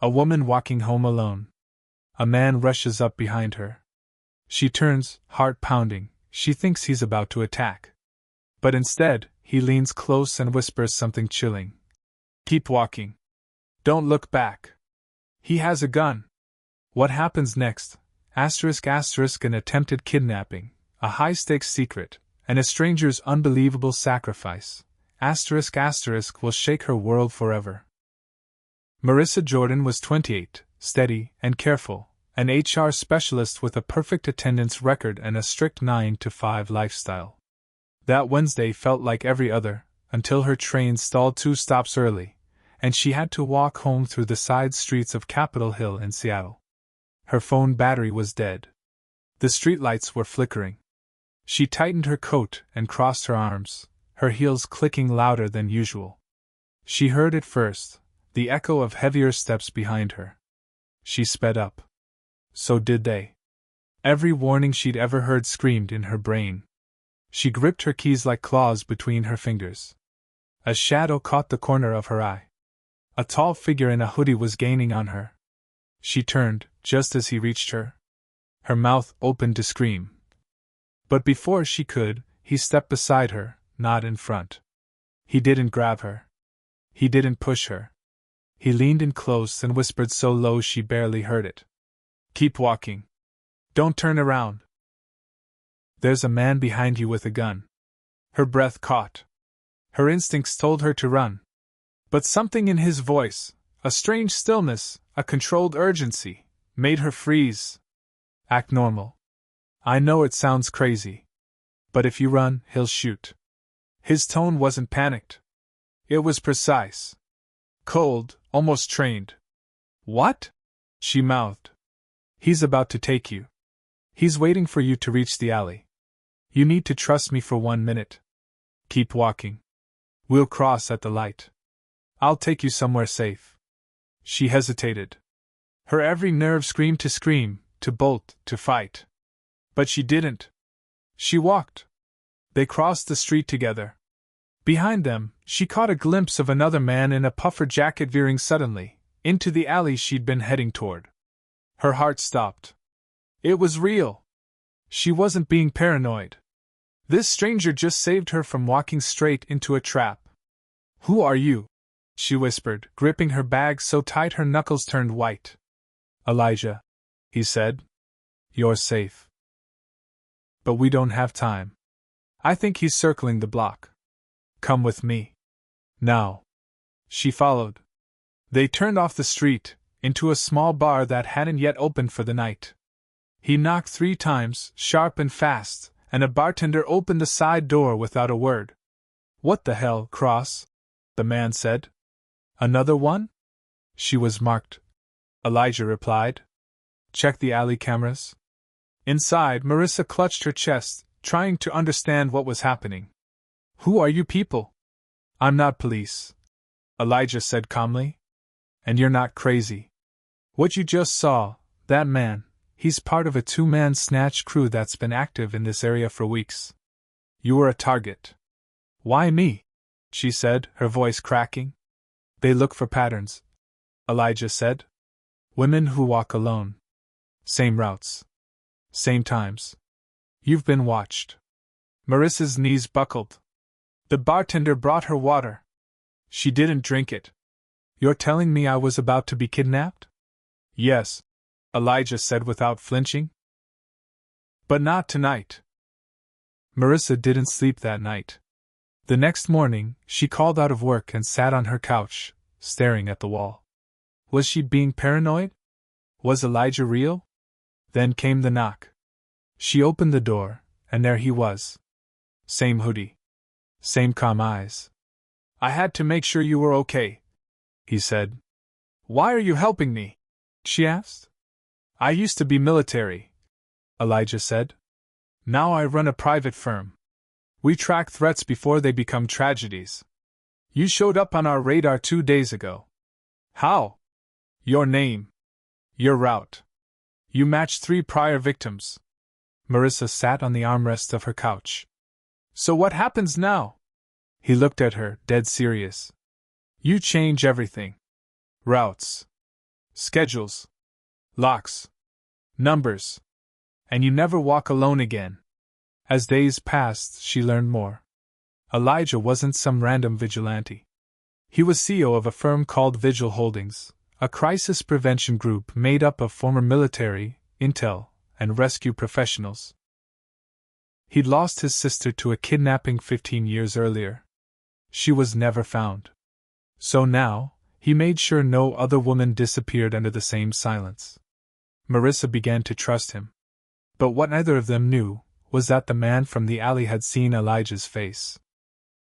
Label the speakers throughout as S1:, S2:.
S1: A woman walking home alone. A man rushes up behind her. She turns, heart pounding. She thinks he's about to attack. But instead, he leans close and whispers something chilling. Keep walking. Don't look back. He has a gun. What happens next? An attempted kidnapping, a high-stakes secret, and a stranger's unbelievable sacrifice. Will shake her world forever. Marissa Jordan was 28, steady and careful, an HR specialist with a perfect attendance record and a strict 9-to-5 lifestyle. That Wednesday felt like every other, until her train stalled 2 stops early, and she had to walk home through the side streets of Capitol Hill in Seattle. Her phone battery was dead. The streetlights were flickering. She tightened her coat and crossed her arms, her heels clicking louder than usual. She heard it first, the echo of heavier steps behind her. She sped up. So did they. Every warning she'd ever heard screamed in her brain. She gripped her keys like claws between her fingers. A shadow caught the corner of her eye. A tall figure in a hoodie was gaining on her. She turned, just as he reached her. Her mouth opened to scream. But before she could, he stepped beside her, not in front. He didn't grab her. He didn't push her. He leaned in close and whispered so low she barely heard it. Keep walking. Don't turn around. There's a man behind you with a gun. Her breath caught. Her instincts told her to run. But something in his voice, a strange stillness, a controlled urgency, made her freeze. Act normal. I know it sounds crazy. But if you run, he'll shoot. His tone wasn't panicked. It was precise. Cold, almost trained. What? She mouthed. He's about to take you. He's waiting for you to reach the alley. You need to trust me for 1 minute. Keep walking. We'll cross at the light. I'll take you somewhere safe. She hesitated. Her every nerve screamed to scream, to bolt, to fight. But she didn't. She walked. They crossed the street together. Behind them, she caught a glimpse of another man in a puffer jacket veering suddenly, into the alley she'd been heading toward. Her heart stopped. It was real. She wasn't being paranoid. This stranger just saved her from walking straight into a trap. Who are you? She whispered, gripping her bag so tight her knuckles turned white. Elijah, he said. You're safe. But we don't have time. I think he's circling the block. Come with me. Now. She followed. They turned off the street, into a small bar that hadn't yet opened for the night. He knocked 3 times, sharp and fast, and a bartender opened the side door without a word. What the hell, Cross? The man said. Another one? She was marked. Elijah replied. Check the alley cameras. Inside, Marissa clutched her chest, trying to understand what was happening. Who are you people? I'm not police, Elijah said calmly. And you're not crazy. What you just saw, that man, he's part of a 2-man snatch crew that's been active in this area for weeks. You were a target. Why me? She said, her voice cracking. They look for patterns, Elijah said. Women who walk alone. Same routes. Same times. You've been watched. Marissa's knees buckled. The bartender brought her water. She didn't drink it. You're telling me I was about to be kidnapped? Yes, Elijah said without flinching. But not tonight. Marissa didn't sleep that night. The next morning, she called out of work and sat on her couch, staring at the wall. Was she being paranoid? Was Elijah real? Then came the knock. She opened the door, and there he was. Same hoodie. Same calm eyes. I had to make sure you were okay, he said. Why are you helping me? She asked. I used to be military, Elijah said. Now I run a private firm. We track threats before they become tragedies. You showed up on our radar 2 days ago. How? Your name. Your route. You matched 3 prior victims. Marissa sat on the armrest of her couch. So what happens now? He looked at her, dead serious. You change everything. Routes. schedules, locks, numbers. And you never walk alone again. As days passed, she learned more. Elijah wasn't some random vigilante. He was CEO of a firm called Vigil Holdings, a crisis prevention group made up of former military, intel, and rescue professionals. He'd lost his sister to a kidnapping 15 years earlier. She was never found. So now, he made sure no other woman disappeared under the same silence. Marissa began to trust him. But what neither of them knew was that the man from the alley had seen Elijah's face.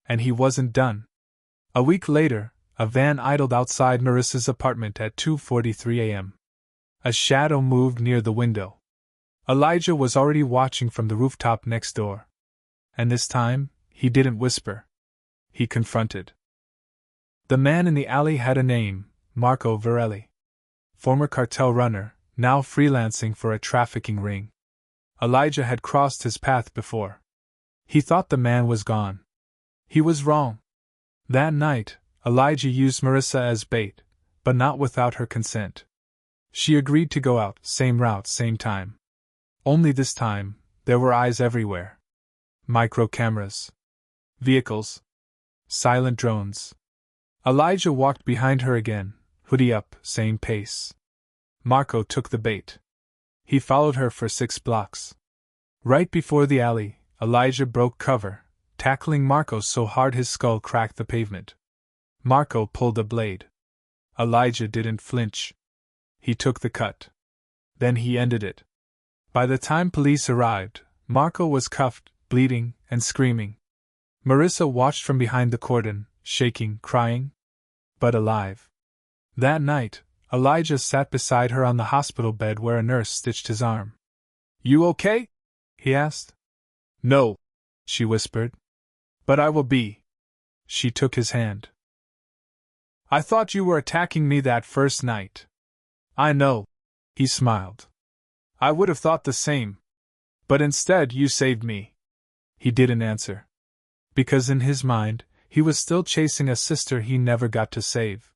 S1: And he wasn't done. A week later, a van idled outside Marissa's apartment at 2:43 a.m. A shadow moved near the window. Elijah was already watching from the rooftop next door. And this time, he didn't whisper. He confronted. The man in the alley had a name, Marco Varelli. Former cartel runner, now freelancing for a trafficking ring. Elijah had crossed his path before. He thought the man was gone. He was wrong. That night, Elijah used Marissa as bait, but not without her consent. She agreed to go out, same route, same time. Only this time, there were eyes everywhere. Micro cameras. Vehicles. Silent drones. Elijah walked behind her again, hoodie up, same pace. Marco took the bait. He followed her for 6 blocks. Right before the alley, Elijah broke cover, tackling Marco so hard his skull cracked the pavement. Marco pulled a blade. Elijah didn't flinch. He took the cut. Then he ended it. By the time police arrived, Marco was cuffed, bleeding, and screaming. Marissa watched from behind the cordon, shaking, crying, but alive. That night, Elijah sat beside her on the hospital bed where a nurse stitched his arm. "You okay?" he asked. "No," she whispered. "But I will be." She took his hand. "I thought you were attacking me that first night." "I know," he smiled. "I would have thought the same. But instead you saved me." He didn't answer. Because in his mind, he was still chasing a sister he never got to save.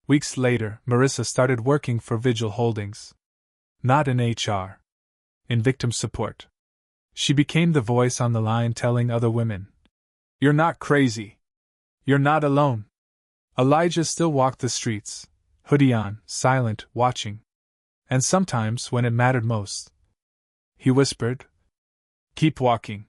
S1: Weeks later, Marissa started working for Vigil Holdings. Not in HR. In victim support. She became the voice on the line telling other women, "You're not crazy. You're not alone." Elijah still walked the streets, hoodie on, silent, watching. And sometimes, when it mattered most, he whispered, "Keep walking.